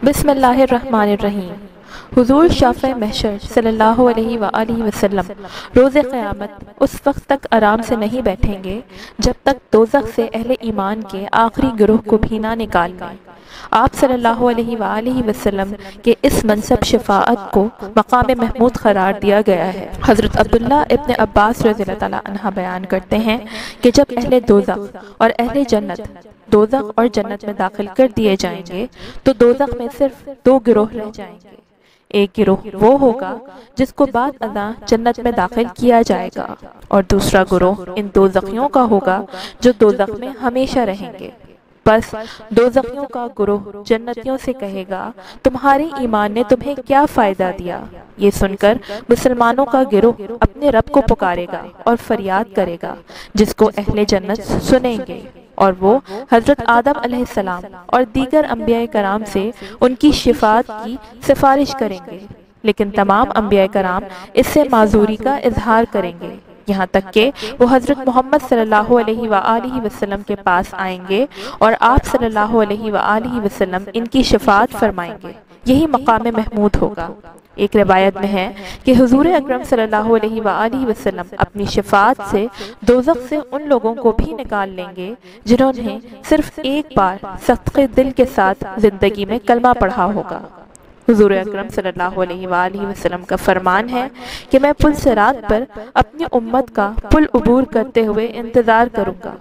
بسم اللہ الرحمن الرحیم۔ حضور شافع محشر صلی اللہ علیہ وآلہ وسلم روز قیامت اس وقت تک آرام سے نہیں بیٹھیں گے جب تک دوزخ سے اہل ایمان کے آخری گروہ کو بھی نہ نکال لیں۔ آپ صلی اللہ علیہ وآلہ وسلم کے اس منصب شفاعت کو مقام محمود قرار دیا گیا ہے۔ حضرت عبداللہ ابن عباس رضی اللہ تعالیٰ عنہ بیان کرتے ہیں کہ جب اہل دوزخ اور اہل جنت دوزخ اور جنت میں داخل کر دیے جائیں گے تو دوزخ میں صرف دو گروہ رہ جائیں گے۔ ایک گروہ وہ ہوگا جس کو بعد ازاں جنت میں داخل کیا جائے گا، اور دوسرا گروہ ان دوزخیوں کا ہوگا جو دوزخ میں ہمیشہ رہیں گے۔ بس دوزخیوں کا گروہ جنتیوں سے کہے گا، تمہارے ایمان نے تمہیں کیا فائدہ دیا؟ یہ سن کر مسلمانوں کا گروہ اپنے رب کو پکارے گا اور فریاد کرے گا، جس کو اہل جنت سنیں گے، اور وہ حضرت آدم علیہ السلام اور دیگر انبیاء کرام سے ان کی شفاعت کی سفارش کریں گے، لیکن تمام انبیاء کرام اس سے معذوری کا اظہار کریں گے، یہاں تک کہ وہ حضرت محمد صلی اللہ علیہ وآلہ وسلم کے پاس آئیں گے اور آپ صلی اللہ علیہ وآلہ وسلم ان کی شفاعت فرمائیں گے۔ یہی مقام محمود ہوگا۔ ایک روایت میں ہے کہ حضور اکرم صلی اللہ علیہ وآلہ وسلم اپنی شفاعت سے دوزخ سے ان لوگوں کو بھی نکال لیں گے جنہوں نے صرف ایک بار صدقے دل کے ساتھ زندگی میں کلمہ پڑھا ہوگا۔ حضور اکرم صلی اللہ علیہ وآلہ وسلم کا فرمان ہے کہ میں پل صراط پر اپنی امت کا پل عبور کرتے ہوئے انتظار کروں گا۔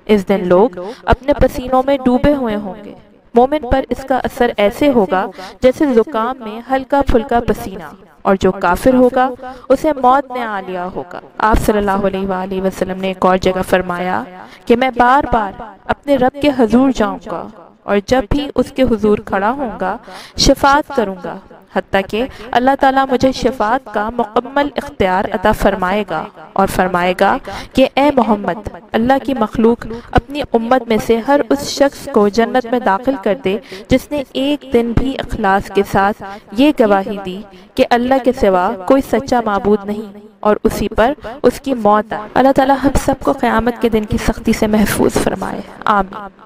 اس دن لوگ اپنے پسینوں میں ڈوبے ہوئے ہوں گے۔ مومن پر اس کا اثر ایسے ہوگا جیسے زکام میں ہلکا پھلکا پسینہ، اور جو کافر ہوگا اسے موت نے آ لیا ہوگا۔ آپ صلی اللہ علیہ وآلہ وسلم نے ایک اور جگہ فرمایا کہ میں بار بار اپنے رب کے حضور جاؤں گا، اور جب بھی اس کے حضور کھڑا ہوں گا شفاعت کروں گا، حتیٰ کہ اللہ تعالیٰ مجھے شفاعت کا مکمل اختیار عطا فرمائے گا اور فرمائے گا کہ اے محمد، اللہ کی مخلوق اپنی امت میں سے ہر اس شخص کو جنت میں داخل کر دے جس نے ایک دن بھی اخلاص کے ساتھ یہ گواہی دی کہ اللہ کے سوا کوئی سچا معبود نہیں، اور اسی پر اس کی موت آئے۔ اللہ تعالیٰ ہم سب کو قیامت کے دن کی سختی سے محفوظ فرمائے، آمین۔